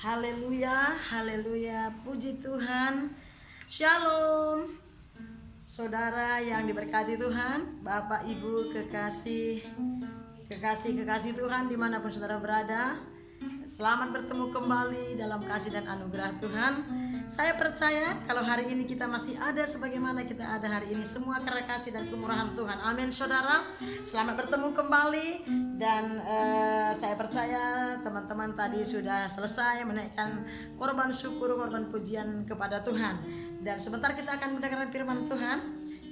Haleluya, haleluya, puji Tuhan. Shalom. Saudara yang diberkati Tuhan, Bapak Ibu kekasih Tuhan dimanapun saudara berada, selamat bertemu kembali dalam kasih dan anugerah Tuhan. Saya percaya kalau hari ini kita masih ada sebagaimana kita ada hari ini, semua karena kasih dan kemurahan Tuhan. Amin saudara, selamat bertemu kembali. Dan saya percaya teman-teman tadi sudah selesai menaikkan korban syukur, korban pujian kepada Tuhan. Dan sebentar kita akan mendengarkan firman Tuhan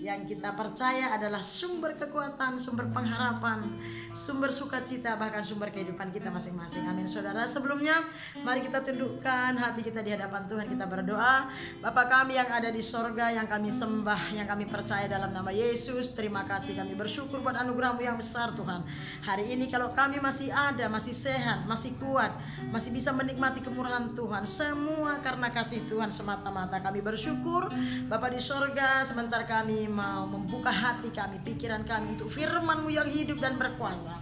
yang kita percaya adalah sumber kekuatan, sumber pengharapan, sumber sukacita, bahkan sumber kehidupan kita masing-masing. Amin saudara. Sebelumnya mari kita tundukkan hati kita di hadapan Tuhan. Kita berdoa. Bapa kami yang ada di sorga, yang kami sembah, yang kami percaya dalam nama Yesus, terima kasih, kami bersyukur buat anugerah-Mu yang besar Tuhan. Hari ini kalau kami masih ada, masih sehat, masih kuat, masih bisa menikmati kemurahan Tuhan, semua karena kasih Tuhan semata-mata. Kami bersyukur Bapa di sorga. Sebentar kami mau membuka hati kami, pikiran kami untuk firman-Mu yang hidup dan berkuasa.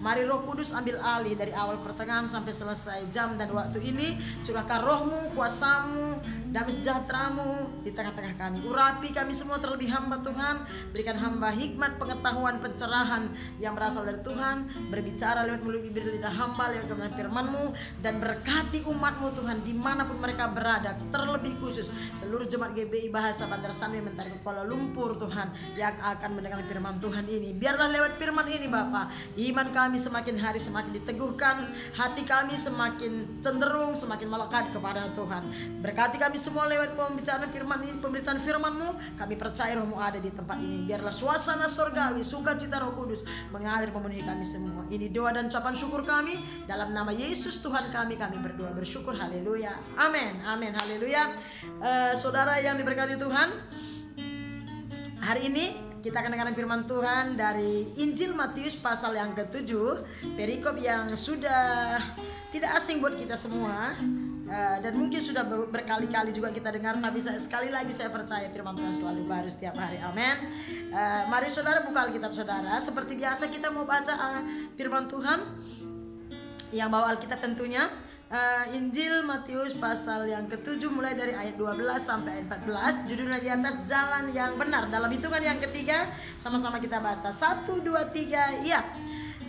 Mari Roh Kudus ambil alih dari awal pertengahan sampai selesai jam dan waktu ini. Curahkan Roh-Mu, kuasa-Mu, damai sejahtera-Mu di tengah-tengah kami. Urapi kami semua terlebih hamba Tuhan. Berikan hamba hikmat, pengetahuan, pencerahan yang berasal dari Tuhan. Berbicara lewat mulut bibir lidah hamba, lewat kebenaran firman-Mu. Dan berkati umat-Mu Tuhan dimanapun mereka berada. Terlebih khusus seluruh jemaat GBI Bahasa Bantar Sanwi Mentari Kuala Lumpur Tuhan, yang akan mendengar firman Tuhan ini. Biarlah lewat firman ini Bapa, iman kami semakin hari semakin diteguhkan, hati kami semakin cenderung, semakin melekat kepada Tuhan. Berkati kami semua lewat pembicaraan firman ini, pemberitaan firman-Mu. Kami percaya Roh-Mu ada di tempat ini. Biarlah suasana surgawi, sukacita Roh Kudus mengalir memenuhi kami semua. Ini doa dan ucapan syukur kami dalam nama Yesus Tuhan kami berdoa bersyukur. Haleluya, amin, amin, haleluya. Saudara yang diberkati Tuhan, hari ini kita akan dengarkan firman Tuhan dari Injil Matius pasal yang ke-7, perikop yang sudah tidak asing buat kita semua, dan mungkin sudah berkali-kali juga kita dengar, tapi sekali lagi saya percaya firman Tuhan selalu baru setiap hari. Amin. Mari saudara buka Alkitab saudara. Seperti biasa kita mau baca firman Tuhan. Yang bawa Alkitab tentunya Injil Matius pasal yang ke-7 mulai dari ayat 12 sampai ayat 14. Judulnya di atas, jalan yang benar. Dalam hitungan yang ketiga sama-sama kita baca. 1, 2, 3. Iya,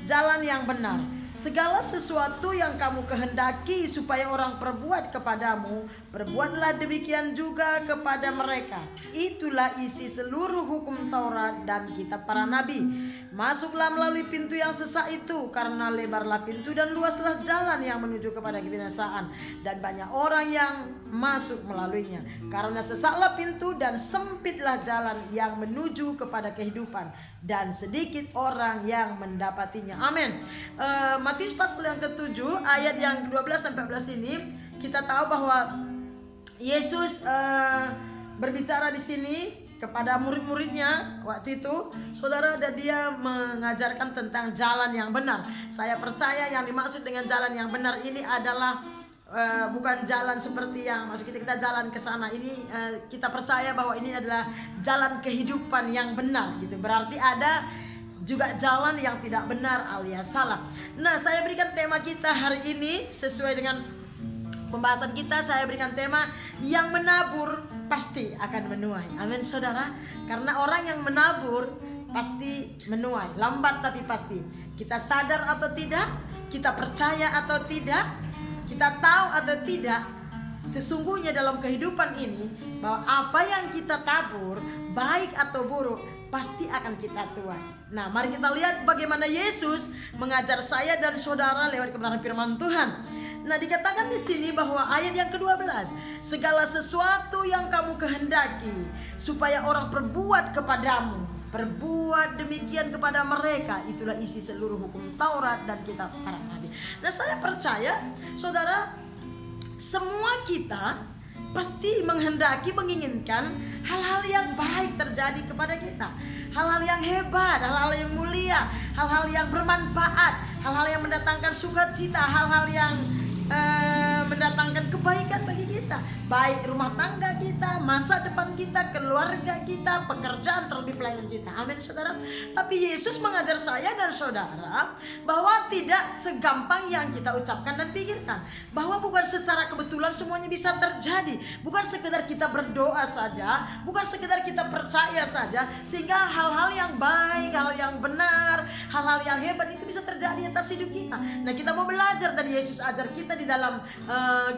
jalan yang benar. Segala sesuatu yang kamu kehendaki supaya orang perbuat kepadamu, perbuatlah demikian juga kepada mereka. Itulah isi seluruh hukum Taurat dan kitab para nabi. Masuklah melalui pintu yang sesak itu, karena lebarlah pintu dan luaslah jalan yang menuju kepada kebinasaan, dan banyak orang yang masuk melaluinya. Karena sesaklah pintu dan sempitlah jalan yang menuju kepada kehidupan, dan sedikit orang yang mendapatinya. Amin. Matius pasal yang ke-7 ayat yang 12 sampai 14 ini kita tahu bahwa Yesus berbicara di sini kepada murid-muridnya waktu itu, saudara, dan dia mengajarkan tentang jalan yang benar. Saya percaya yang dimaksud dengan jalan yang benar ini adalah bukan jalan seperti yang maksud kita jalan ke sana. Ini kita percaya bahwa ini adalah jalan kehidupan yang benar gitu. Berarti ada juga jalan yang tidak benar alias salah. Nah, saya berikan tema kita hari ini sesuai dengan pembahasan kita. Saya berikan tema yang menabur pasti akan menuai. Amin saudara. Karena orang yang menabur pasti menuai, lambat tapi pasti. Kita sadar atau tidak, kita percaya atau tidak, kita tahu atau tidak, sesungguhnya dalam kehidupan ini bahwa apa yang kita tabur, baik atau buruk, pasti akan kita tuai. Nah, mari kita lihat bagaimana Yesus mengajar saya dan saudara lewat kebenaran firman Tuhan. Nah, dikatakan di sini bahwa ayat yang ke-12, segala sesuatu yang kamu kehendaki supaya orang perbuat kepadamu, perbuat demikian kepada mereka. Itulah isi seluruh hukum Taurat dan kitab para nabi. Nah, saya percaya saudara, semua kita pasti menghendaki, menginginkan hal-hal yang baik terjadi kepada kita, hal-hal yang hebat, hal-hal yang mulia, hal-hal yang bermanfaat, hal-hal yang mendatangkan sukacita, hal-hal yang mendatangkan kebaikan bagi kita. baik rumah tangga kita, masa depan kita, keluarga kita, pekerjaan, terlebih pelayanan kita. Amin saudara. Tapi Yesus mengajar saya dan saudara bahwa tidak segampang yang kita ucapkan dan pikirkan, bahwa bukan secara kebetulan semuanya bisa terjadi, bukan sekedar kita berdoa saja, bukan sekedar kita percaya saja sehingga hal-hal yang baik, hal yang benar, hal-hal yang hebat itu bisa terjadi atas hidup kita. Nah, kita mau belajar dan Yesus ajar kita di dalam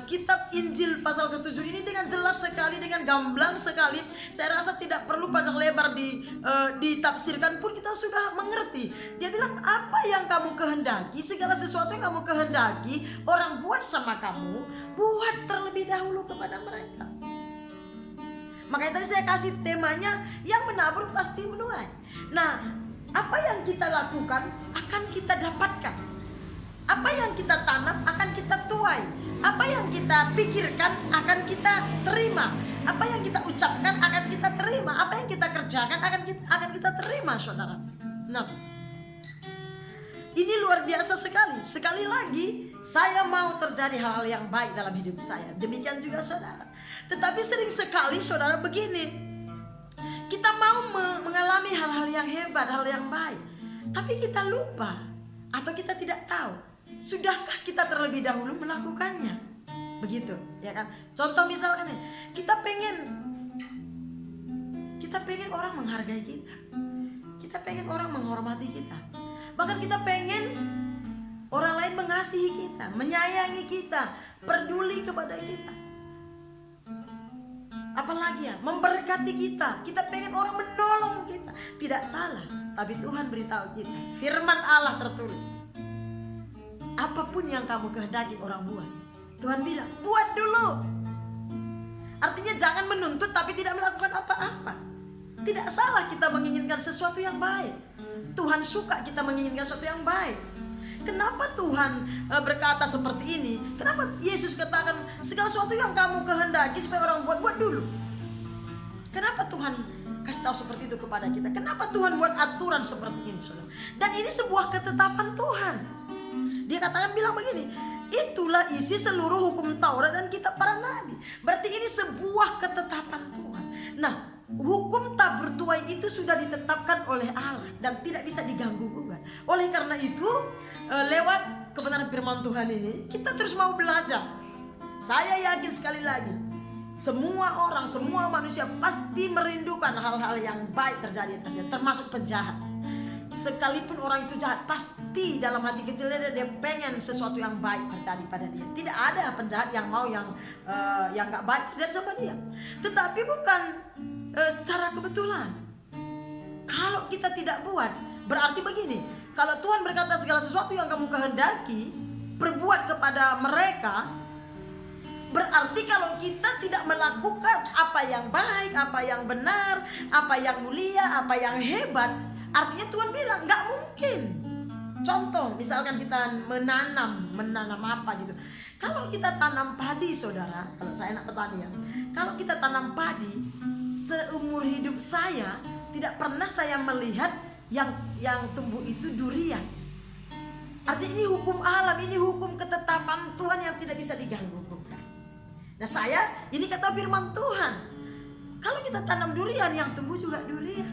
kitab Injil pasal ke-7 ini dengan jelas sekali, dengan gamblang sekali. Saya rasa tidak perlu panjang lebar ditafsirkan pun kita sudah mengerti. Dia bilang, apa yang kamu kehendaki, segala sesuatu yang kamu kehendaki orang buat sama kamu, buat terlebih dahulu kepada mereka. Makanya tadi saya kasih temanya, yang menabur pasti menuai. Nah, apa yang kita lakukan akan kita dapatkan. Apa yang kita tanam akan kita tuai. Apa yang kita pikirkan akan kita terima. Apa yang kita ucapkan akan kita terima. Apa yang kita kerjakan akan kita terima, saudara. Nah, ini luar biasa sekali. Sekali lagi, saya mau terjadi hal-hal yang baik dalam hidup saya. Demikian juga saudara. Tetapi sering sekali saudara begini, kita mau mengalami hal-hal yang hebat, hal yang baik, tapi kita lupa atau kita tidak tahu, sudahkah kita terlebih dahulu melakukannya? Begitu, ya kan? Contoh misalkan nih, kita pengen orang menghargai kita. Kita pengen orang menghormati kita. Bahkan kita pengen orang lain mengasihi kita, menyayangi kita, peduli kepada kita. Apalagi ya, memberkati kita. Kita pengen orang menolong kita. Tidak salah, tapi Tuhan beritahu kita, firman Allah tertulis, apapun yang kamu kehendaki orang buat, Tuhan bilang, buat dulu. Artinya jangan menuntut tapi tidak melakukan apa-apa. Tidak salah kita menginginkan sesuatu yang baik. Tuhan suka kita menginginkan sesuatu yang baik. Kenapa Tuhan berkata seperti ini? Kenapa Yesus katakan segala sesuatu yang kamu kehendaki supaya orang buat dulu? Kenapa Tuhan kasih tahu seperti itu kepada kita? Kenapa Tuhan buat aturan seperti ini, saudara? Dan ini sebuah ketetapan Tuhan. Dia katakan bilang begini, itulah isi seluruh hukum Taurat dan kitab para nabi. Berarti ini sebuah ketetapan Tuhan. Nah, hukum tak bertuai itu sudah ditetapkan oleh Allah dan tidak bisa diganggu gugat. Oleh karena itu, lewat kebenaran firman Tuhan ini, kita terus mau belajar. Saya yakin sekali lagi, semua orang, semua manusia pasti merindukan hal-hal yang baik terjadi, termasuk penjahat. Sekalipun orang itu jahat, pasti dalam hati kecilnya dia pengen sesuatu yang baik terjadi pada dia. Tidak ada penjahat yang mau yang gak baik terjadi sama dia. Tetapi bukan secara kebetulan. Kalau kita tidak buat, berarti begini, kalau Tuhan berkata segala sesuatu yang kamu kehendaki, perbuat kepada mereka, berarti kalau kita tidak melakukan apa yang baik, apa yang benar, apa yang mulia, apa yang hebat, artinya Tuhan bilang gak mungkin. Contoh, misalkan kita menanam apa gitu. Kalau kita tanam padi, saudara, kalau saya anak petani ya, kalau kita tanam padi, seumur hidup saya tidak pernah saya melihat yang tumbuh itu durian. Artinya ini hukum alam, ini hukum ketetapan Tuhan yang tidak bisa diganggu. Nah, ini kata firman Tuhan, kalau kita tanam durian, yang tumbuh juga durian.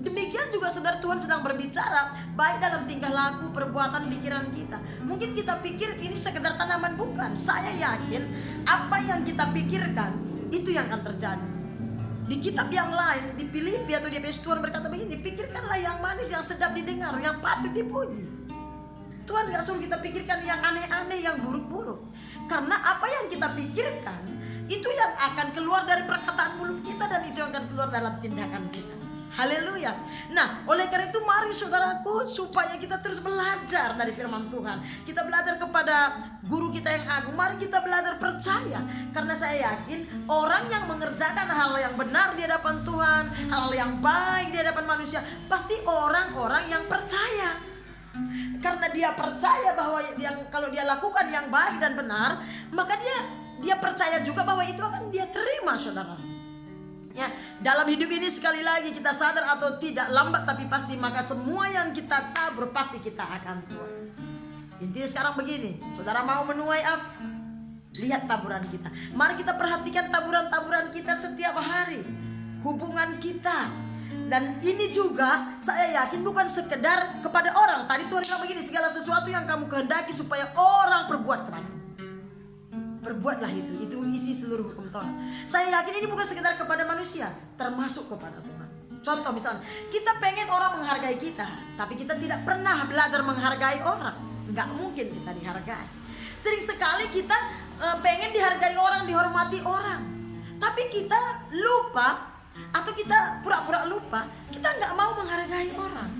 Demikian juga saudara, Tuhan sedang berbicara baik dalam tingkah laku, perbuatan, pikiran kita. Mungkin kita pikir ini sekedar tanaman, bukan. Saya yakin apa yang kita pikirkan itu yang akan terjadi. Di kitab yang lain, di Filipi atau di Efesus, Tuhan berkata begini, pikirkanlah yang manis, yang sedap didengar, yang patut dipuji. Tuhan gak suruh kita pikirkan yang aneh-aneh, yang buruk-buruk. Karena apa yang kita pikirkan, itu yang akan keluar dari perkataan mulut kita, dan itu yang akan keluar dalam tindakan kita. Haleluya. Nah, oleh karena itu mari saudaraku, supaya kita terus belajar dari firman Tuhan. Kita belajar kepada guru kita yang agung. Mari kita belajar percaya. Karena saya yakin orang yang mengerjakan hal yang benar di hadapan Tuhan, hal yang baik di hadapan manusia, pasti orang-orang yang percaya. Karena dia percaya bahwa kalau dia lakukan yang baik dan benar, maka dia percaya juga bahwa itu akan dia terima, saudara. Ya, dalam hidup ini sekali lagi kita sadar atau tidak, lambat tapi pasti, maka semua yang kita tabur pasti kita akan tuai. Intinya sekarang begini, saudara mau menuai apa? Lihat taburan kita. Mari kita perhatikan taburan-taburan kita setiap hari. Hubungan kita. Dan ini juga saya yakin bukan sekedar kepada orang. Tadi Tuhan bilang begini, segala sesuatu yang kamu kehendaki supaya orang perbuat kepadamu, perbuatlah itu isi seluruh hukum Taurat. Saya yakin ini bukan sekedar kepada manusia, termasuk kepada Tuhan. Contoh misalnya, kita pengen orang menghargai kita, tapi kita tidak pernah belajar menghargai orang. Nggak mungkin kita dihargai. Sering sekali kita pengen dihargai orang, dihormati orang, tapi kita lupa atau kita pura-pura lupa, kita nggak mau menghargai orang.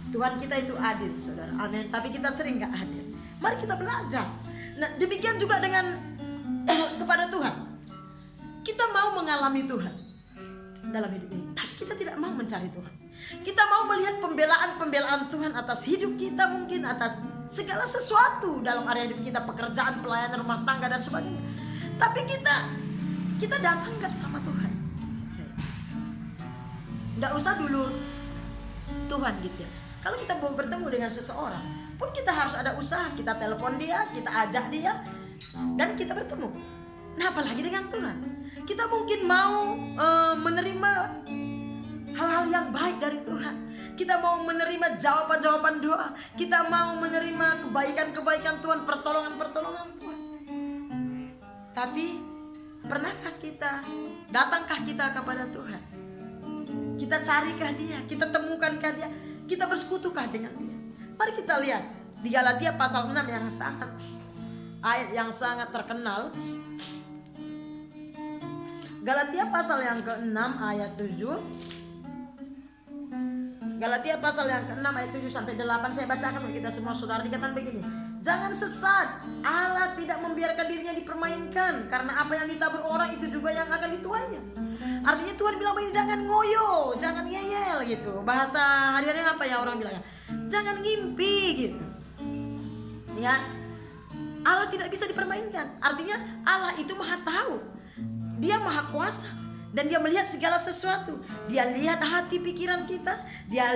Tuhan kita itu adil, saudara, amin. Tapi kita sering nggak adil. Mari kita belajar. Nah, demikian juga dengan kepada Tuhan. Kita mau mengalami Tuhan dalam hidup ini, tapi kita tidak mau mencari Tuhan. Kita mau melihat pembelaan Tuhan atas hidup kita, mungkin atas segala sesuatu dalam area hidup kita, pekerjaan, pelayanan, rumah tangga dan sebagainya. Tapi kita datang nggak sama Tuhan. Nggak usah dulu Tuhan gitu ya. Kalau kita mau bertemu dengan seseorang pun kita harus ada usaha. Kita telepon dia, kita ajak dia, dan kita bertemu. Nah, apalagi dengan Tuhan. Kita mungkin mau menerima hal-hal yang baik dari Tuhan. Kita mau menerima jawaban-jawaban doa. Kita mau menerima kebaikan-kebaikan Tuhan, pertolongan-pertolongan Tuhan. Tapi pernahkah datangkah kita kepada Tuhan? Kita carikah dia? Kita temukankah dia? Kita bersekutukah dengan dia? Mari kita lihat di Galatia pasal 6 ayat yang sangat terkenal. Galatia pasal yang ke-6 ayat 7. Galatia pasal yang ke-6 ayat 7 sampai 8 saya bacakan untuk kita semua, saudara. Dikatakan begini, jangan sesat, Allah tidak membiarkan dirinya dipermainkan, karena apa yang ditabur orang itu juga yang akan dituainya. Artinya Tuhan bilang begini, jangan ngoyo, jangan ngeyel gitu. Bahasa hari-hari apa ya orang bilangnya? Jangan ngimpi gitu. Ya, Allah tidak bisa dipermainkan. Artinya Allah itu maha tahu, dia maha kuasa, dan dia melihat segala sesuatu. Dia lihat hati pikiran kita, dia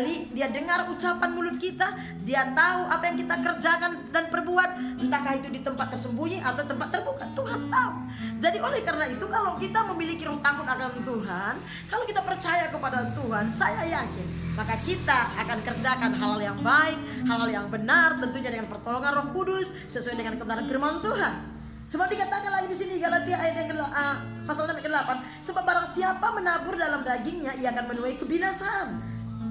dengar ucapan mulut kita, dia tahu apa yang kita kerjakan dan perbuat, entahkah itu di tempat tersembunyi atau tempat terbuka. Tuhan tahu. Jadi oleh karena itu, kalau kita memiliki roh takut akan Tuhan, kalau kita percaya kepada Tuhan, saya yakin maka kita akan kerjakan hal-hal yang baik, hal-hal yang benar, tentunya dengan pertolongan Roh Kudus sesuai dengan kebenaran firman Tuhan. Sebab dikatakan lagi di sini Galatia ayat yang pasal 6 ayat ke-8, sebab barang siapa menabur dalam dagingnya, ia akan menuai kebinasaan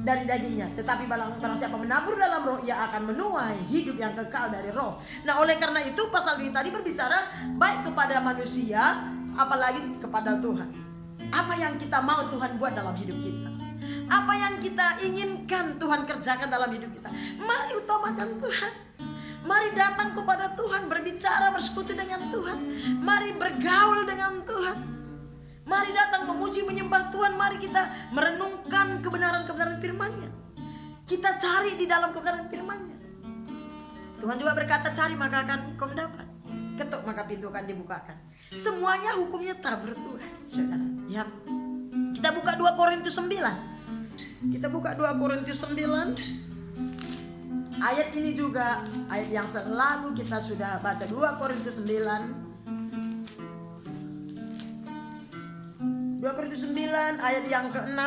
dari dagingnya, tetapi barang siapa menabur dalam roh, ia akan menuai hidup yang kekal dari roh. Nah, oleh karena itu pasal ini tadi berbicara baik kepada manusia, apalagi kepada Tuhan. Apa yang kita mau Tuhan buat dalam hidup kita, apa yang kita inginkan Tuhan kerjakan dalam hidup kita, mari utamakan Tuhan. Mari datang kepada Tuhan, berbicara, bersekutu dengan Tuhan. Mari bergaul dengan Tuhan. Mari datang memuji, menyembah Tuhan. Mari kita merenungkan kebenaran-kebenaran firman-Nya. Kita cari di dalam kebenaran firman-Nya. Tuhan juga berkata, cari maka akan kau mendapat, ketuk maka pintu akan dibukakan. Semuanya hukumnya tabur Tuhan, saudara. Ya. Kita buka 2 Korintus 9. Kita buka 2 Korintus 9. Ayat ini juga ayat yang selalu kita sudah baca, 2 Korintus 9. 2 Korintus 9 ayat yang ke-6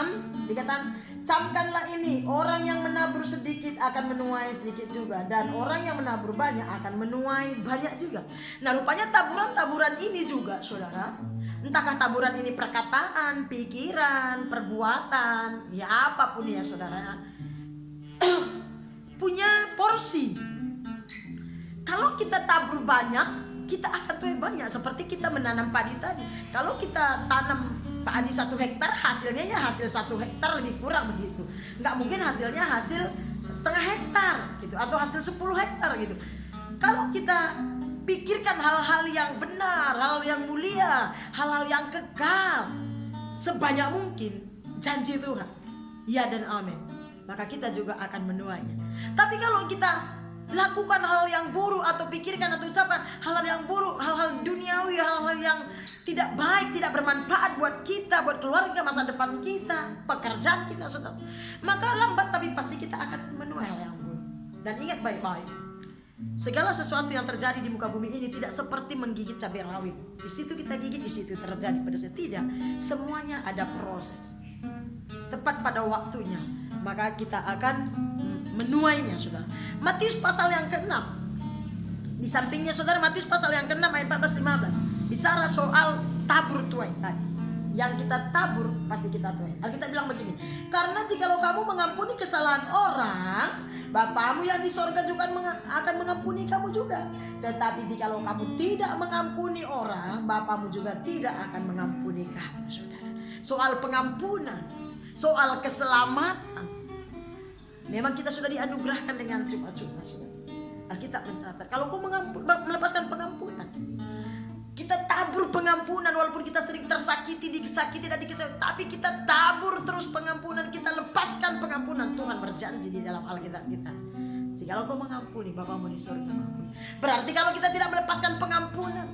dikatakan, camkanlah ini, orang yang menabur sedikit akan menuai sedikit juga, dan orang yang menabur banyak akan menuai banyak juga. Nah, rupanya taburan-taburan ini juga, saudara, entahkah taburan ini perkataan, pikiran, perbuatan, ya apapun ya saudara, punya porsi. Kalau kita tabur banyak, kita akan tuai banyak. Seperti kita menanam padi tadi. Kalau kita tanam padi 1 hektar, hasilnya ya hasil 1 hektar lebih kurang begitu. Nggak mungkin hasilnya hasil setengah hektar gitu, atau hasil 10 hektar gitu. Kalau kita pikirkan hal-hal yang benar, hal yang mulia, hal-hal yang kekal, sebanyak mungkin janji Tuhan, ya dan amin, maka kita juga akan menuainya. Tapi kalau kita lakukan hal yang buruk, atau pikirkan atau ucapkan hal-hal yang buruk, hal-hal duniawi, hal-hal yang tidak baik, tidak bermanfaat buat kita, buat keluarga, masa depan kita, pekerjaan kita, saudara, maka lambat tapi pasti kita akan menuai hal yang buruk. Dan ingat baik-baik, Segala sesuatu yang terjadi di muka bumi ini tidak seperti menggigit cabai rawit. Di situ kita gigit, di situ terjadi pedasnya. Tidak, semuanya ada proses. Tepat pada waktunya, maka kita akan menuainya, saudara. Matius pasal yang ke-6. Di sampingnya, saudara, Matius pasal yang ke-6 ayat 14-15 bicara soal tabur tuai tadi. Yang kita tabur pasti kita tuai. Alkitab bilang begini, karena jikalau kamu mengampuni kesalahan orang, Bapamu yang di sorga juga akan mengampuni kamu juga. Tetapi jikalau kamu tidak mengampuni orang, Bapamu juga tidak akan mengampuni kamu, saudara. Soal pengampunan, soal keselamatan, memang kita sudah dianugerahkan dengan cuma-cuma, saudara. Alkitab mencatat, kalau kau melepaskan pengampunan, kita tabur pengampunan walaupun kita sering tersakiti, disakiti dan dikecewakan, tapi kita tabur terus pengampunan, kita lepaskan pengampunan. Tuhan berjanji di dalam Alkitab kita, jikalau kau mengampuni, Bapamu di surga mengampuni. Berarti kalau kita tidak melepaskan pengampunan,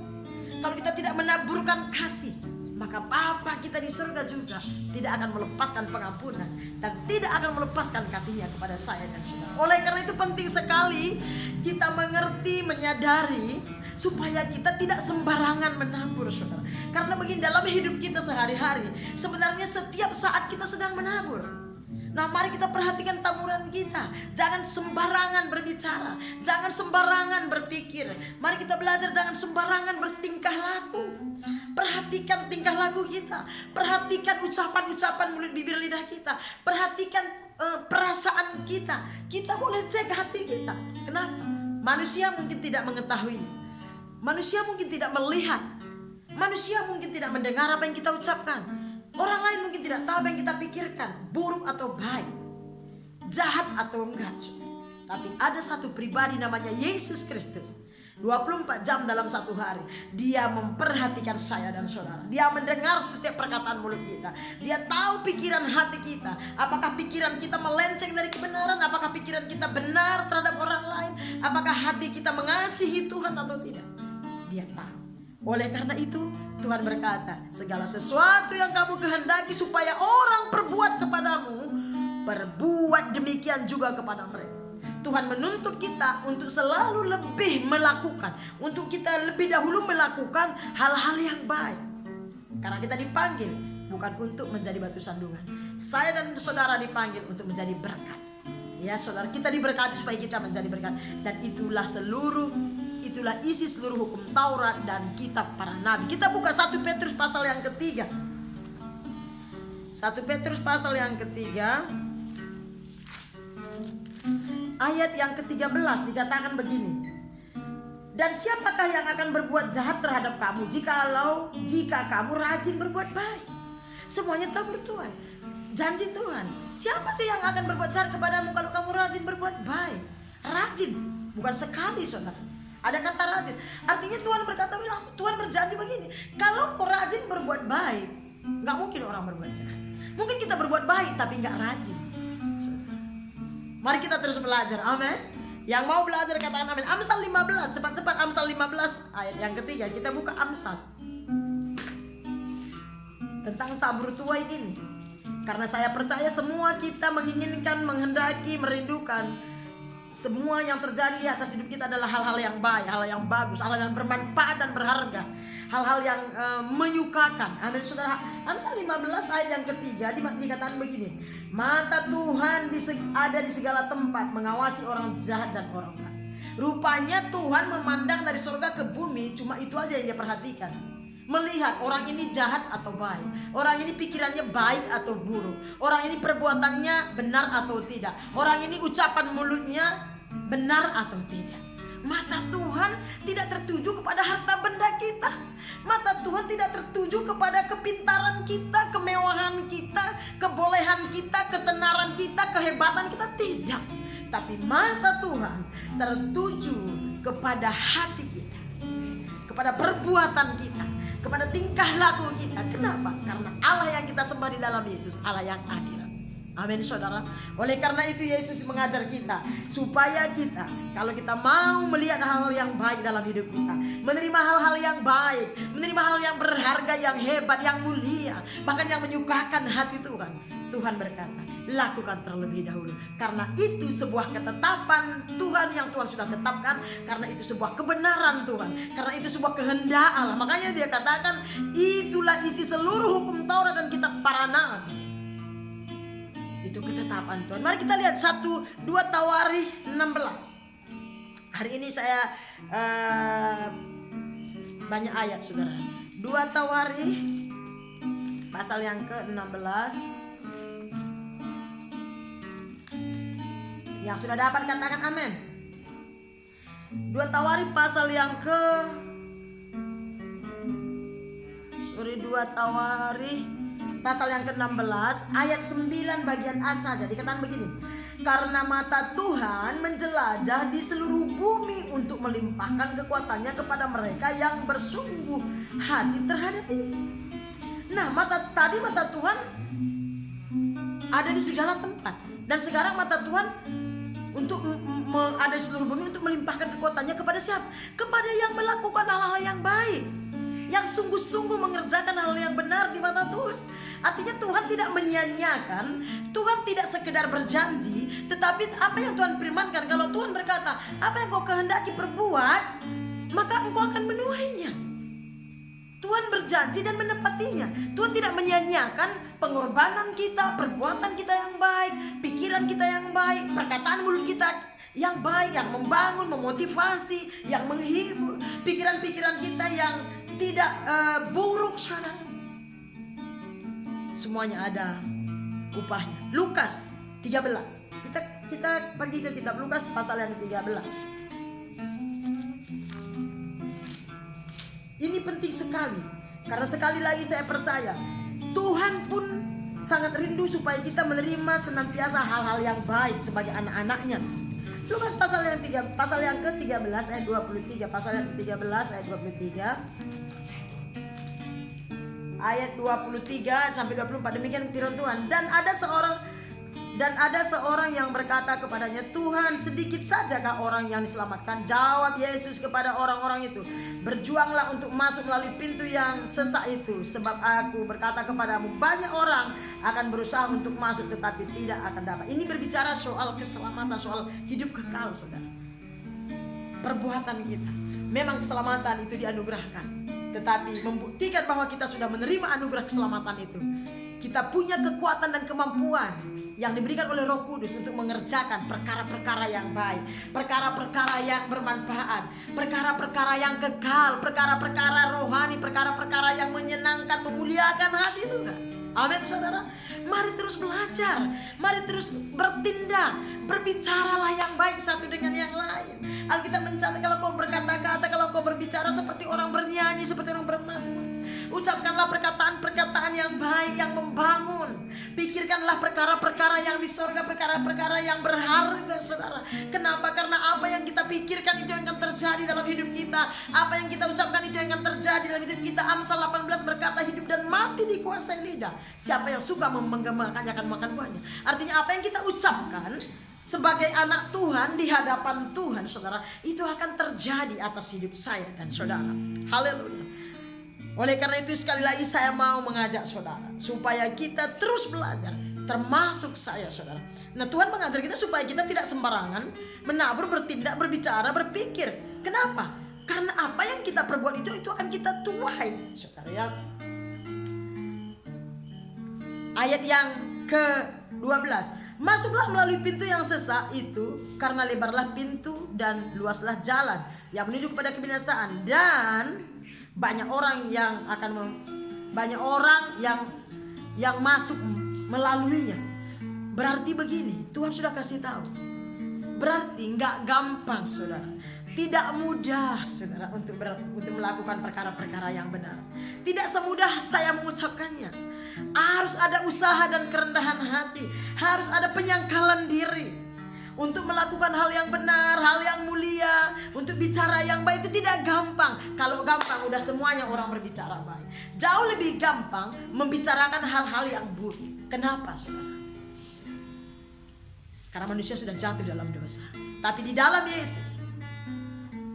kalau kita tidak menaburkan kasih, maka Bapa kita di surga juga tidak akan melepaskan pengampunan dan tidak akan melepaskan kasihnya kepada saya dan saudara. Oleh karena itu penting sekali kita mengerti, menyadari, supaya kita tidak sembarangan menabur, saudara. Karena begini, dalam hidup kita sehari-hari, sebenarnya setiap saat kita sedang menabur. Nah, mari kita perhatikan taburan kita. Jangan sembarangan berbicara, jangan sembarangan berpikir. Mari kita belajar jangan sembarangan bertingkah laku. Perhatikan tingkah laku kita, perhatikan ucapan-ucapan mulut bibir lidah kita, perhatikan perasaan kita. Kita boleh cek hati kita. Kenapa? Manusia mungkin tidak mengetahui. Manusia mungkin tidak melihat, manusia mungkin tidak mendengar apa yang kita ucapkan. Orang lain mungkin tidak tahu apa yang kita pikirkan, buruk atau baik, jahat atau enggak. Tapi ada satu pribadi namanya Yesus Kristus. 24 jam dalam satu hari Dia memperhatikan saya dan saudara. Dia mendengar setiap perkataan mulut kita. Dia tahu pikiran hati kita. Apakah pikiran kita melenceng dari kebenaran? Apakah pikiran kita benar terhadap orang lain? Apakah hati kita mengasihi Tuhan atau tidak? Dia tahu. Oleh karena itu Tuhan berkata, segala sesuatu yang kamu kehendaki supaya orang perbuat kepadamu, perbuat demikian juga kepada mereka. Tuhan menuntut kita untuk selalu lebih melakukan, untuk kita lebih dahulu melakukan hal-hal yang baik. Karena kita dipanggil bukan untuk menjadi batu sandungan. Saya dan saudara dipanggil untuk menjadi berkat. Ya saudara, kita diberkati supaya kita menjadi berkat. Dan itulah isi seluruh hukum Taurat dan kitab para nabi. Kita buka 1 Petrus pasal yang ketiga. 1 Petrus pasal yang ketiga, ayat yang ke-13 dikatakan begini. Dan siapakah yang akan berbuat jahat terhadap kamu jika kamu rajin berbuat baik? Semuanya tabur Tuhan. Janji Tuhan. Siapa sih yang akan berbuat jahat kepadamu kalau kamu rajin berbuat baik? Rajin, bukan sekali, saudara. Ada kata rajin. Artinya Tuhan berkata, Tuhan berjanji begini, kalau kau rajin berbuat baik, gak mungkin orang berbuat jahat. Mungkin kita berbuat baik tapi gak rajin. Mari kita terus belajar, amin. Yang mau belajar katakan amin. Amsal 15, cepat-cepat Amsal 15 ayat yang ketiga. Kita buka Amsal tentang tabur tuai ini. Karena saya percaya semua kita menginginkan, menghendaki, merindukan semua yang terjadi di atas hidup kita adalah hal-hal yang baik, hal yang bagus, hal yang bermanfaat dan berharga, hal-hal yang menyukakan. Amin, saudara. Amsal 15 ayat yang ketiga dikatakan begini, mata Tuhan ada di segala tempat, mengawasi orang jahat dan orang baik. Rupanya Tuhan memandang dari surga ke bumi, cuma itu aja yang dia perhatikan. Melihat orang ini jahat atau baik, orang ini pikirannya baik atau buruk, orang ini perbuatannya benar atau tidak, orang ini ucapan mulutnya benar atau tidak. Mata Tuhan tidak tertuju kepada harta benda kita. Mata Tuhan tidak tertuju kepada kepintaran kita, kemewahan kita, kebolehan kita, ketenaran kita, kehebatan kita, tidak. Tapi mata Tuhan tertuju kepada hati kita, kepada perbuatan kita, kepada tingkah laku kita. Kenapa? Karena Allah yang kita sembah di dalam Yesus, Allah yang adil. Amin, saudara. Oleh karena itu Yesus mengajar kita supaya kita, kalau kita mau melihat hal-hal yang baik dalam hidup kita, menerima hal-hal yang baik, menerima hal yang berharga, yang hebat, yang mulia, bahkan yang menyukakan hati Tuhan, Tuhan berkata, lakukan terlebih dahulu. Karena itu sebuah ketetapan Tuhan yang Tuhan sudah tetapkan. Karena itu sebuah kebenaran Tuhan. Karena itu sebuah kehendak Allah. Makanya dia katakan, itulah isi seluruh hukum Taurat dan kitab para nabi. Itu ketetapan Tuhan. Mari kita lihat 1-2 Tawarikh 16. Hari ini saya banyak ayat, saudara. 2 Tawarikh pasal yang ke-16. Yang sudah dapat katakan amin. 2 Tawarikh pasal yang pasal yang ke-16 ayat 9 bagian A saja. Dikatakan begini, karena mata Tuhan menjelajah di seluruh bumi untuk melimpahkan kekuatannya kepada mereka yang bersungguh hati terhadap Dia. Nah, mata Tuhan ada di segala tempat. Dan sekarang mata Tuhan untuk ada di seluruh bumi untuk melimpahkan kekuatannya kepada siapa? Kepada yang melakukan hal-hal yang baik, yang sungguh-sungguh mengerjakan hal yang benar di mata Tuhan. Artinya Tuhan tidak menyia-nyiakan, Tuhan tidak sekedar berjanji, tetapi apa yang Tuhan firmankan. Kalau Tuhan berkata, apa yang kau kehendaki perbuat, maka engkau akan menuainya. Tuhan berjanji dan menepatinya. Tuhan tidak menyia-nyiakan pengorbanan kita, perbuatan kita yang baik, pikiran kita yang baik, perkataan mulut kita yang baik, yang membangun, memotivasi, yang menghibur, pikiran-pikiran kita yang tidak buruk, saudara. Semuanya ada upahnya. Lukas 13. Kita pergi ke kitab Lukas pasal yang 13. Ini penting sekali, karena sekali lagi saya percaya Tuhan pun sangat rindu supaya kita menerima senantiasa hal-hal yang baik sebagai anak-anaknya. Lukas pasal yang ke-13 ayat 23, pasal yang ke-13 ayat 23. Ayat 23 sampai 24, demikian firman Tuhan. Dan ada seorang yang berkata kepadanya, Tuhan, sedikit sajakah orang yang diselamatkan? Jawab Yesus kepada orang-orang itu, berjuanglah untuk masuk melalui pintu yang sesak itu, sebab aku berkata kepadamu, banyak orang akan berusaha untuk masuk tetapi tidak akan dapat. Ini berbicara soal keselamatan, soal hidup kekal, saudara. Perbuatan kita, memang keselamatan itu dianugerahkan, tetapi membuktikan bahwa kita sudah menerima anugerah keselamatan itu, kita punya kekuatan dan kemampuan yang diberikan oleh Roh Kudus untuk mengerjakan perkara-perkara yang baik, perkara-perkara yang bermanfaat, perkara-perkara yang kekal, perkara-perkara rohani, perkara-perkara yang menyenangkan, memuliakan hati Tuhan. Amin, saudara. Mari terus belajar, mari terus bertindak, berbicaralah yang baik satu dengan yang lain. Alkitab mencatat, kalau kau berkata-kata, kalau kau berbicara seperti orang bernyanyi, seperti orang bermazmur, ucapkanlah perkataan-perkataan yang baik, yang membangun. Pikirkanlah perkara-perkara yang di sorga, perkara-perkara yang berharga, saudara. Kenapa? Karena apa yang kita pikirkan itu yang akan terjadi dalam hidup kita. Apa yang kita ucapkan itu yang akan terjadi dalam hidup kita. Amsal 18 berkata, hidup dan mati dikuasai lidah. Siapa yang suka menggemakannya akan makan buahnya. Artinya apa yang kita ucapkan sebagai anak Tuhan di hadapan Tuhan, saudara, itu akan terjadi atas hidup saya dan saudara. Haleluya. Oleh karena itu sekali lagi saya mau mengajak saudara supaya kita terus belajar, termasuk saya, saudara. Nah, Tuhan mengajar kita supaya kita tidak sembarangan menabur, bertindak, berbicara, berpikir. Kenapa? Karena apa yang kita perbuat itu akan kita tuai, saudara ya. Ayat yang ke-12. Masuklah melalui pintu yang sesak itu, karena lebarlah pintu dan luaslah jalan yang menuju kepada kebinasaan, dan banyak orang yang masuk melaluinya. Berarti begini, Tuhan sudah kasih tahu. Berarti nggak gampang, saudara. Tidak mudah, saudara, untuk melakukan perkara-perkara yang benar. Tidak semudah saya mengucapkannya. Harus ada usaha dan kerendahan hati. Harus ada penyangkalan diri untuk melakukan hal yang benar, hal yang mulia, untuk bicara yang baik. Itu tidak gampang. Kalau gampang udah semuanya orang berbicara baik. Jauh lebih gampang membicarakan hal-hal yang buruk. Kenapa, saudara? Karena manusia sudah jatuh dalam dosa. Tapi di dalam Yesus,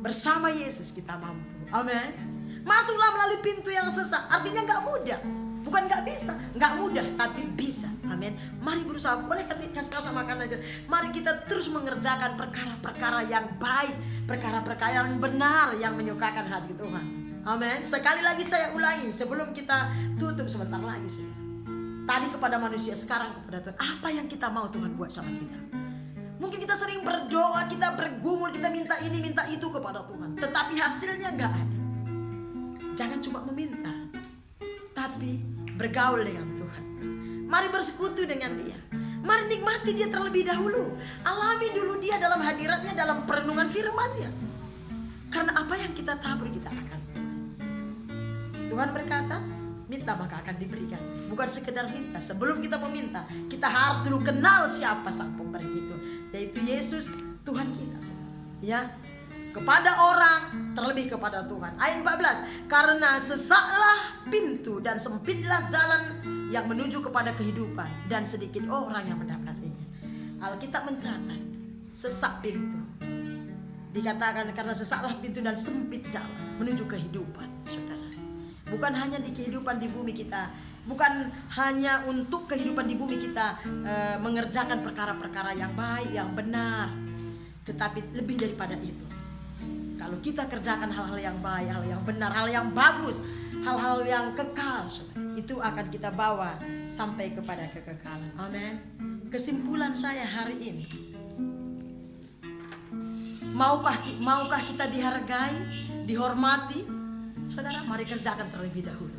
bersama Yesus kita mampu. Amin. Masuklah melalui pintu yang sesak. Artinya gak mudah. Bukan nggak bisa, nggak mudah, tapi bisa. Amin. Mari berusaha. Boleh kasih tahu sama kalian aja. Mari kita terus mengerjakan perkara-perkara yang baik, perkara-perkara yang benar, yang menyukakan hati Tuhan. Amin. Sekali lagi saya ulangi sebelum kita tutup sebentar lagi sih. Tadi kepada manusia, sekarang kepada Tuhan. Apa yang kita mau Tuhan buat sama kita? Mungkin kita sering berdoa, kita bergumul, kita minta ini, minta itu kepada Tuhan, tetapi hasilnya nggak ada. Jangan cuma meminta, tapi bergaul dengan Tuhan. Mari bersekutu dengan Dia. Mari nikmati Dia terlebih dahulu. Alami dulu Dia dalam hadiratnya, dalam perenungan firman-Nya. Karena apa yang kita tabur kita akan. Tuhan berkata, minta maka akan diberikan. Bukan sekedar minta. Sebelum kita meminta, kita harus dulu kenal siapa sang pemberi itu, yaitu Yesus Tuhan kita. Ya, kepada orang terlebih kepada Tuhan. Ayat 14, karena sesaklah pintu dan sempitlah jalan yang menuju kepada kehidupan, dan sedikit orang yang mendapatinya. Alkitab mencatat sesak pintu. Dikatakan karena sesaklah pintu dan sempit jalan menuju kehidupan, saudara. Bukan hanya di kehidupan di bumi kita, bukan hanya untuk kehidupan di bumi kita mengerjakan perkara-perkara yang baik, yang benar, tetapi lebih daripada itu. Kalau kita kerjakan hal-hal yang baik, hal yang benar, hal yang bagus, hal-hal yang kekal, itu akan kita bawa sampai kepada kekekalan. Amin. Kesimpulan saya hari ini, maukah kita dihargai, dihormati? Saudara, mari kerjakan terlebih dahulu.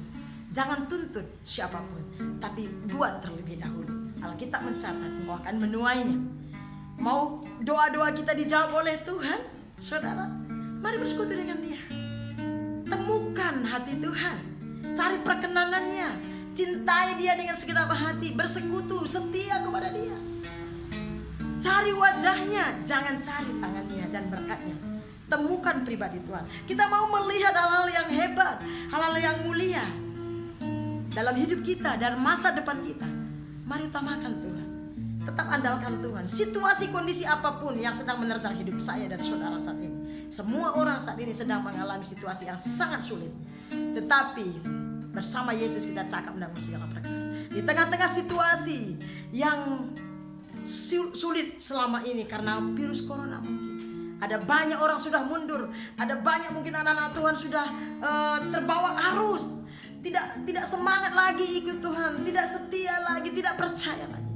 Jangan tuntut siapapun, tapi buat terlebih dahulu. Alkitab mencatat bahwa akan menuainya. Mau doa-doa kita dijawab oleh Tuhan? Saudara, mari bersekutu dengan Dia. Temukan hati Tuhan, cari perkenanannya, cintai Dia dengan segenap hati, bersekutu, setia kepada Dia. Cari wajahnya, jangan cari tangannya dan berkatnya. Temukan pribadi Tuhan. Kita mau melihat hal-hal yang hebat, hal-hal yang mulia dalam hidup kita dan masa depan kita. Mari utamakan Tuhan. Tetap andalkan Tuhan. Situasi kondisi apapun yang sedang menerjang hidup saya dan saudara saat ini. Semua orang saat ini sedang mengalami situasi yang sangat sulit. Tetapi bersama Yesus kita cakap menanggung segala perkara. Di tengah-tengah situasi yang sulit selama ini karena virus corona mungkin. Ada banyak orang sudah mundur, ada banyak mungkin anak-anak Tuhan sudah terbawa arus, tidak semangat lagi ikut Tuhan, tidak setia lagi, tidak percaya lagi.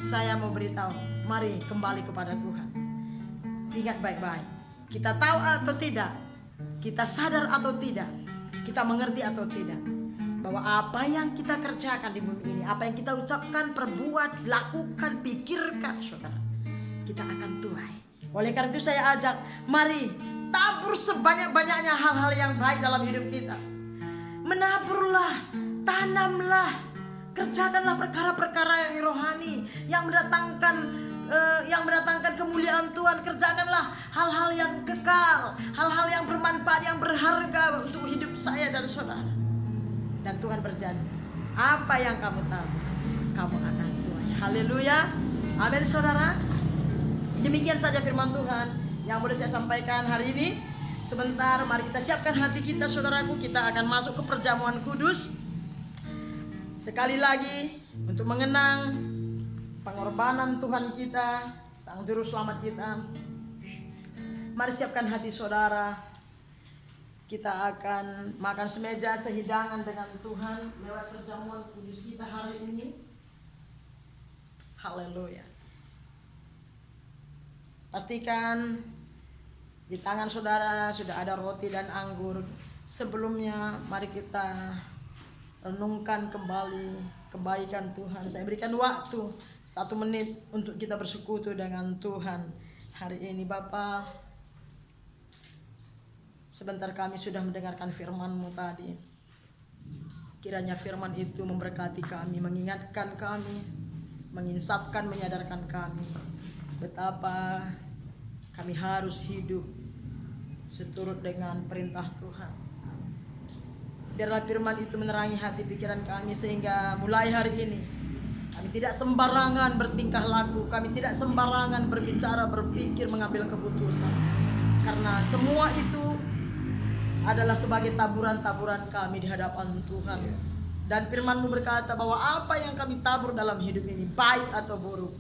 Saya mau beritahu, mari kembali kepada Tuhan. Ingat baik-baik, kita tahu atau tidak, kita sadar atau tidak, kita mengerti atau tidak, bahwa apa yang kita kerjakan di bumi ini, apa yang kita ucapkan, perbuat, lakukan, pikirkan, saudara, kita akan tuai. Oleh karena itu saya ajak, mari tabur sebanyak-banyaknya hal-hal yang baik dalam hidup kita. Menaburlah, tanamlah, kerjakanlah perkara-perkara yang rohani, yang mendatangkan kemuliaan Tuhan. Kerjakanlah hal-hal yang kekal, hal-hal yang bermanfaat, yang berharga untuk hidup saya dan saudara. Dan Tuhan berjanji, apa yang kamu tabur, kamu akan tuai. Haleluya, amin saudara. Demikian saja firman Tuhan yang boleh saya sampaikan hari ini. Sebentar, mari kita siapkan hati kita, saudaraku. Kita akan masuk ke perjamuan kudus. Sekali lagi untuk mengenang pengorbanan Tuhan kita, Sang Juru Selamat kita. Mari siapkan hati saudara. Kita akan makan semeja sehidangan dengan Tuhan lewat perjamuan kudus kita hari ini. Haleluya. Pastikan di tangan saudara sudah ada roti dan anggur. Sebelumnya mari kita renungkan kembali kebaikan Tuhan. Saya berikan waktu 1 menit untuk kita bersekutu dengan Tuhan hari ini. Bapa, sebentar kami sudah mendengarkan firman-Mu tadi. Kiranya firman itu memberkati kami, mengingatkan kami, menginsapkan, menyadarkan kami betapa kami harus hidup seturut dengan perintah Tuhan. Biarlah firman itu menerangi hati pikiran kami, sehingga mulai hari ini kami tidak sembarangan bertingkah laku, kami tidak sembarangan berbicara, berpikir, mengambil keputusan. Karena semua itu adalah sebagai taburan-taburan kami di hadapan Tuhan. Dan firman-Mu berkata bahwa apa yang kami tabur dalam hidup ini, baik atau buruk,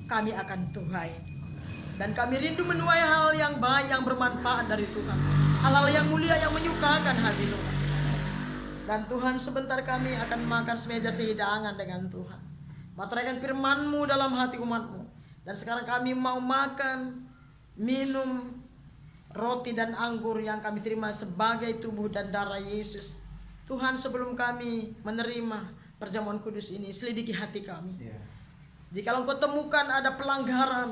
kami akan tuai. Dan kami rindu menuai hal yang baik, yang bermanfaat dari Tuhan, hal-hal yang mulia, yang menyukakan hati Tuhan. Dan Tuhan, sebentar kami akan makan semeja sehidangan dengan Tuhan, materaikan firman-Mu dalam hati umat-Mu. Dan sekarang kami mau makan, minum roti dan anggur yang kami terima sebagai tubuh dan darah Yesus. Tuhan, sebelum kami menerima perjamuan kudus ini, selidiki hati kami. Jikalau Engkau temukan ada pelanggaran,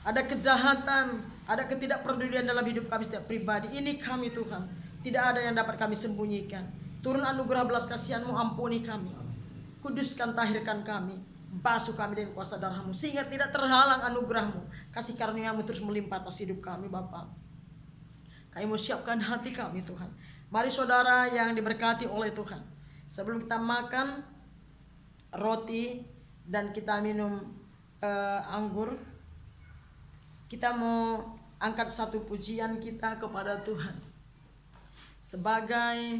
ada kejahatan, ada ketidakpedulian dalam hidup kami setiap pribadi, ini kami Tuhan, tidak ada yang dapat kami sembunyikan. Turun anugerah belas kasihan-Mu, ampuni kami, kuduskan, tahirkan kami, basuh kami dengan kuasa darah-Mu, sehingga tidak terhalang anugerah-Mu, kasih karunia-Mu terus melimpah atas hidup kami Bapa. Kami mau siapkan hati kami Tuhan. Mari saudara yang diberkati oleh Tuhan, sebelum kita makan roti dan kita minum anggur, kita mau angkat satu pujian kita kepada Tuhan sebagai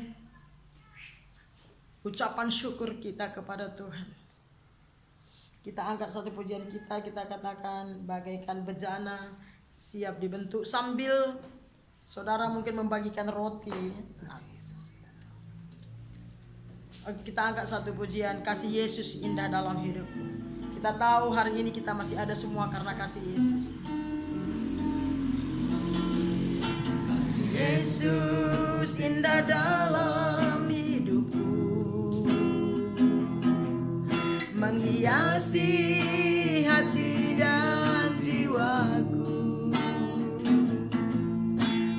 ucapan syukur kita kepada Tuhan. Kita angkat satu pujian kita katakan bagaikan bejana siap dibentuk, sambil saudara mungkin membagikan roti. Kita angkat satu pujian, kasih Yesus indah dalam hidupku. Kita tahu hari ini kita masih ada semua karena kasih Yesus. Kasih Yesus indah dalam hidupku, menghiasi hati dan jiwaku.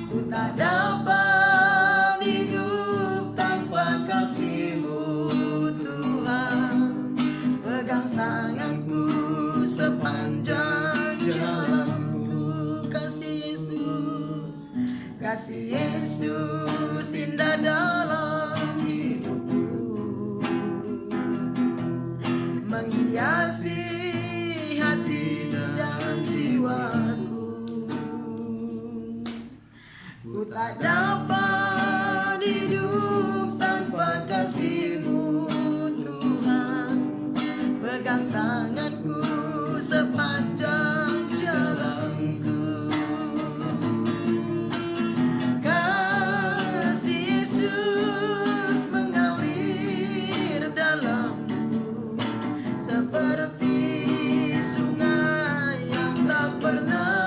Ku tak dapat hidup tanpa kasih-Mu Tuhan. Pegang tanganku sepanjang jalanku. Kasih Yesus, kasih Yesus indah dalam hidupku, menghiasi hati dan jiwaku. Ku tak dapat hidup tanpa kasih-Mu Tuhan. Pegang tanganku sepanjang jalanku. Kasih Yesus mengalir dalamku seperti sungai yang tak pernah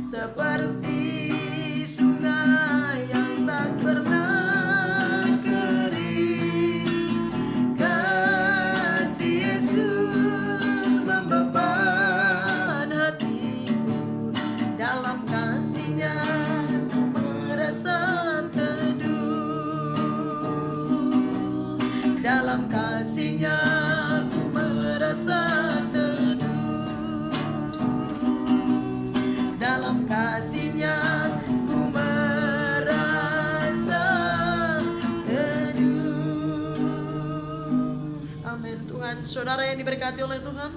seperti sungai yang tak pernah kering. Kasih Yesus membeban hatiku, dalam kasih-Nya ku merasa teduh. Dalam kasih-Nya ku merasa teduh. Dalam kasih-Nya ku merasa teduh. Amin. Tuhan, saudara yang diberkati oleh Tuhan,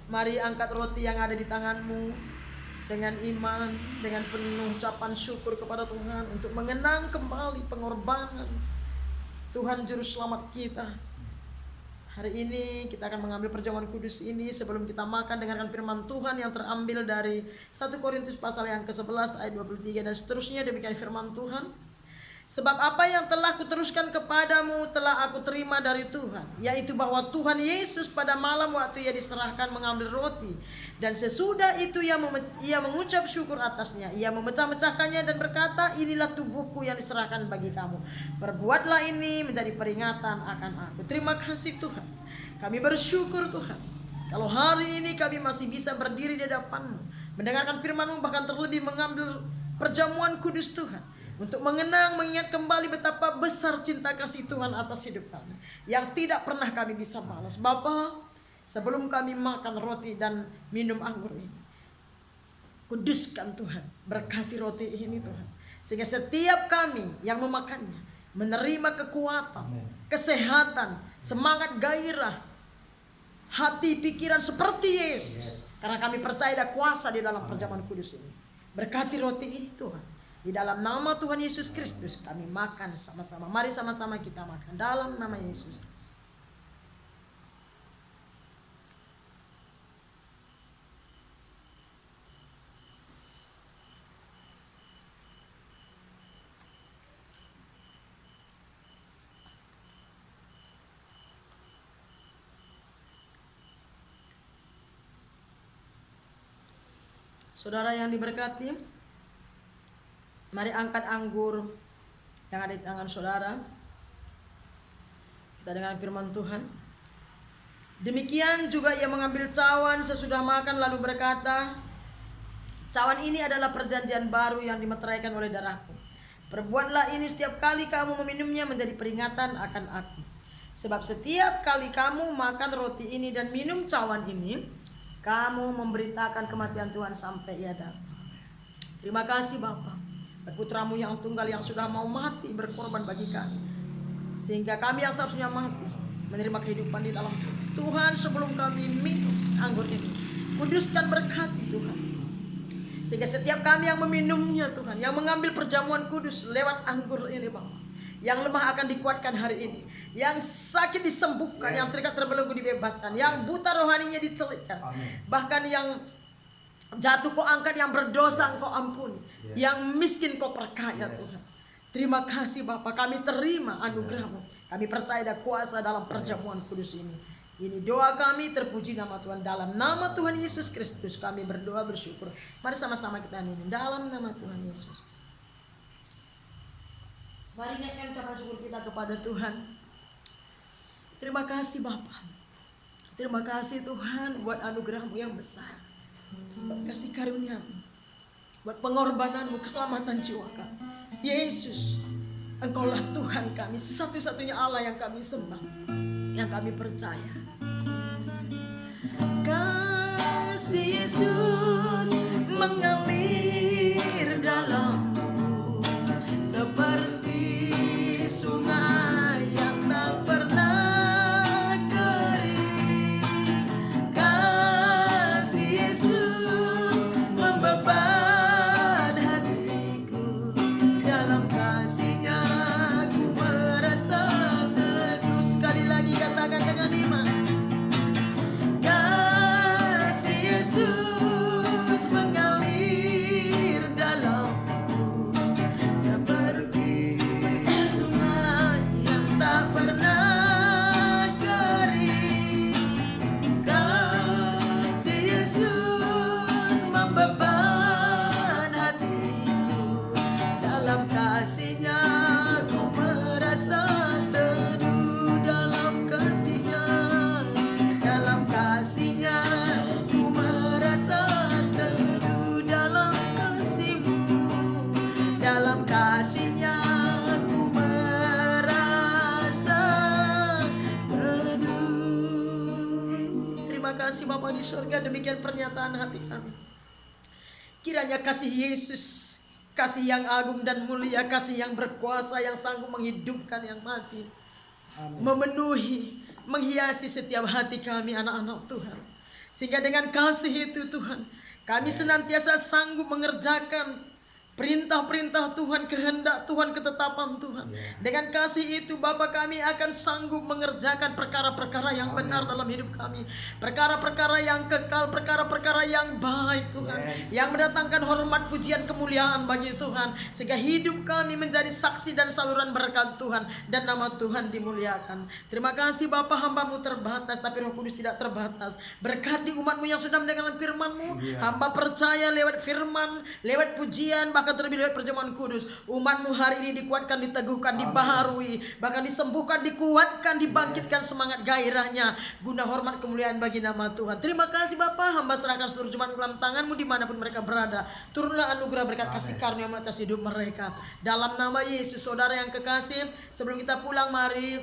mari angkat roti yang ada di tanganmu dengan iman, dengan penuh ucapan syukur kepada Tuhan untuk mengenang kembali pengorbanan Tuhan Juru Selamat kita. Hari ini kita akan mengambil perjamuan kudus ini. Sebelum kita makan, dengarkan firman Tuhan yang terambil dari 1 Korintus pasal yang ke-11 ayat 23 dan seterusnya. Demikian firman Tuhan. Sebab apa yang telah kuteruskan kepadamu telah aku terima dari Tuhan, yaitu bahwa Tuhan Yesus pada malam waktu Ia diserahkan mengambil roti, dan sesudah itu ia mengucap syukur atasnya. Ia memecah-mecahkannya dan berkata, inilah tubuhku yang diserahkan bagi kamu. Perbuatlah ini menjadi peringatan akan aku. Terima kasih Tuhan. Kami bersyukur Tuhan, kalau hari ini kami masih bisa berdiri di hadapan-Mu, mendengarkan firman-Mu, bahkan terlebih mengambil perjamuan kudus Tuhan, untuk mengenang, mengingat kembali betapa besar cinta kasih Tuhan atas hidup kami, yang tidak pernah kami bisa balas. Bapa, sebelum kami makan roti dan minum anggur ini, kuduskan Tuhan, berkati roti ini Tuhan, sehingga setiap kami yang memakannya menerima kekuatan, kesehatan, semangat, gairah, hati, pikiran seperti Yesus. Karena kami percaya ada kuasa di dalam perjamuan kudus ini. Berkati roti ini Tuhan. Di dalam nama Tuhan Yesus Kristus kami makan sama-sama. Mari sama-sama kita makan dalam nama Yesus. Saudara yang diberkati, mari angkat anggur yang ada di tangan saudara. Kita dengar firman Tuhan. Demikian juga ia mengambil cawan sesudah makan lalu berkata, cawan ini adalah perjanjian baru yang dimeteraikan oleh darahku. Perbuatlah ini setiap kali kamu meminumnya menjadi peringatan akan aku. Sebab setiap kali kamu makan roti ini dan minum cawan ini, kamu memberitakan kematian Tuhan sampai ia datang. Terima kasih Bapa, Putramu yang tunggal yang sudah mau mati berkorban bagi kami, sehingga kami yang seharusnya mati menerima kehidupan di dalam Tuhan. Sebelum kami minum anggur ini, kuduskan, berkati Tuhan, sehingga setiap kami yang meminumnya Tuhan, yang mengambil perjamuan kudus lewat anggur ini Bapa, yang lemah akan dikuatkan hari ini, yang sakit disembuhkan, yang terikat terbelenggu dibebaskan, yang buta rohaninya dicelitkan, bahkan yang jatuh kau angkat, yang berdosa kau ampuni, yang miskin kau perkaya Tuhan. Terima kasih Bapa, kami terima anugerah-Mu. Kami percaya ada kuasa dalam perjamuan kudus ini. Ini doa kami, terpuji nama Tuhan. Dalam nama Tuhan Yesus Kristus kami berdoa bersyukur. Mari sama-sama kita minum dalam nama Tuhan Yesus. Mari naikkan ucapan syukur kita kepada Tuhan. Terima kasih Bapa. Terima kasih Tuhan buat anugerah-Mu yang besar, buat kasih karunia-Mu, buat pengorbanan-Mu, keselamatan jiwa kami. Yesus, Engkaulah Tuhan kami, satu-satunya Allah yang kami sembah, yang kami percaya. Kasih Yesus mengalir dalamku seperti sungai yang tak pernah kering. Kasih Yesus membeban hatiku, dalam kasih-Nya ku merasa teduh. Sekali lagi katakan dengan iman. Kasih Yesus mengalir dalamku seperti sungai yang tak pernah kering. Kasih Yesus membeban hatiku, dalam kasih-Nya ku merasa teduh. Dalam kasih-Nya, dalam kasih-Nya ku merasa teduh. Dalam kasih-Mu, dalam kasih-Nya ku merasa teduh. Terima kasih Bapa di surga, demikian pernyataan hati kami. Kiranya kasih Yesus, kasih yang agung dan mulia, kasih yang berkuasa, yang sanggup menghidupkan yang mati, memenuhi, menghiasi setiap hati kami anak-anak Tuhan. Sehingga dengan kasih itu Tuhan, kami senantiasa sanggup mengerjakan perintah-perintah Tuhan, kehendak Tuhan, ketetapan Tuhan. Dengan kasih itu Bapa, kami akan sanggup mengerjakan perkara-perkara yang benar dalam hidup kami, perkara-perkara yang kekal, perkara-perkara yang baik Tuhan, yang mendatangkan hormat, pujian, kemuliaan bagi Tuhan, sehingga hidup kami menjadi saksi dan saluran berkat Tuhan, dan nama Tuhan dimuliakan. Terima kasih Bapa, hamba-Mu terbatas, tapi Roh Kudus tidak terbatas. Berkati umat-Mu yang sudah mendengarkan firman-Mu. Hamba percaya lewat firman, lewat pujian, bahkan terlebih lewat perjamuan kudus, umat-Mu hari ini dikuatkan, diteguhkan, dibaharui, bahkan disembuhkan, dikuatkan, dibangkitkan semangat gairahnya, guna hormat kemuliaan bagi nama Tuhan. Terima kasih Bapa, hamba serahkan seluruh jemaat dalam tangan-Mu dimanapun mereka berada. Turunlah anugerah berkat kasih karunia atas hidup mereka. Dalam nama Yesus, saudara yang kekasih, sebelum kita pulang mari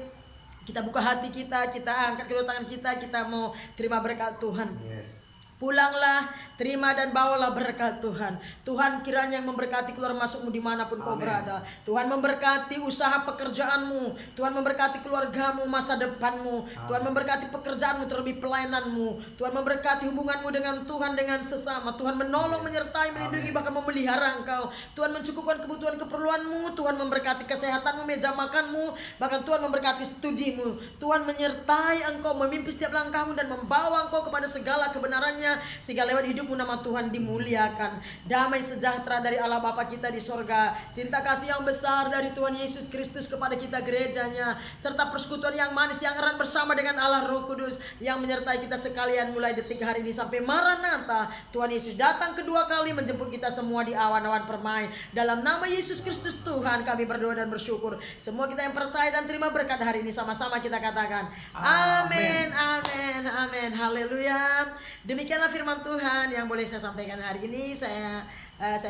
Kita buka hati kita angkat kedua tangan kita mau terima berkat Tuhan. Yes. Pulanglah, terima dan bawalah berkat Tuhan. Tuhan kiranya yang memberkati keluar masukmu dimanapun kau berada. Tuhan memberkati usaha pekerjaanmu. Tuhan memberkati keluargamu, masa depanmu. Tuhan memberkati pekerjaanmu, terlebih pelayananmu. Tuhan memberkati hubunganmu dengan Tuhan, dengan sesama. Tuhan menolong, menyertai, melindungi, bahkan memelihara engkau. Tuhan mencukupkan kebutuhan keperluanmu. Tuhan memberkati kesehatanmu, meja makanmu. Bahkan Tuhan memberkati studimu. Tuhan menyertai engkau, memimpin setiap langkahmu dan membawa engkau kepada segala kebenarannya, sehingga lewat hidupmu nama Tuhan dimuliakan. Damai sejahtera dari Allah Bapa kita di sorga, cinta kasih yang besar dari Tuhan Yesus Kristus kepada kita gerejanya, serta persekutuan yang manis yang erat bersama dengan Allah Roh Kudus yang menyertai kita sekalian mulai detik hari ini sampai Maranatha. Tuhan Yesus datang kedua kali menjemput kita semua di awan-awan permai. Dalam nama Yesus Kristus Tuhan kami berdoa dan bersyukur. Semua kita yang percaya dan terima berkat hari ini sama-sama kita katakan amin, amin, amin, haleluya. Demikianlah firman Tuhan yang boleh saya sampaikan hari ini. Saya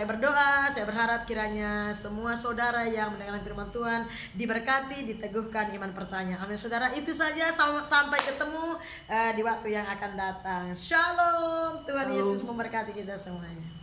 berdoa, saya berharap kiranya semua saudara yang mendengarkan firman Tuhan diberkati, diteguhkan iman percayanya. Amin saudara, itu saja, sampai ketemu di waktu yang akan datang. Shalom, Tuhan Yesus memberkati kita semuanya.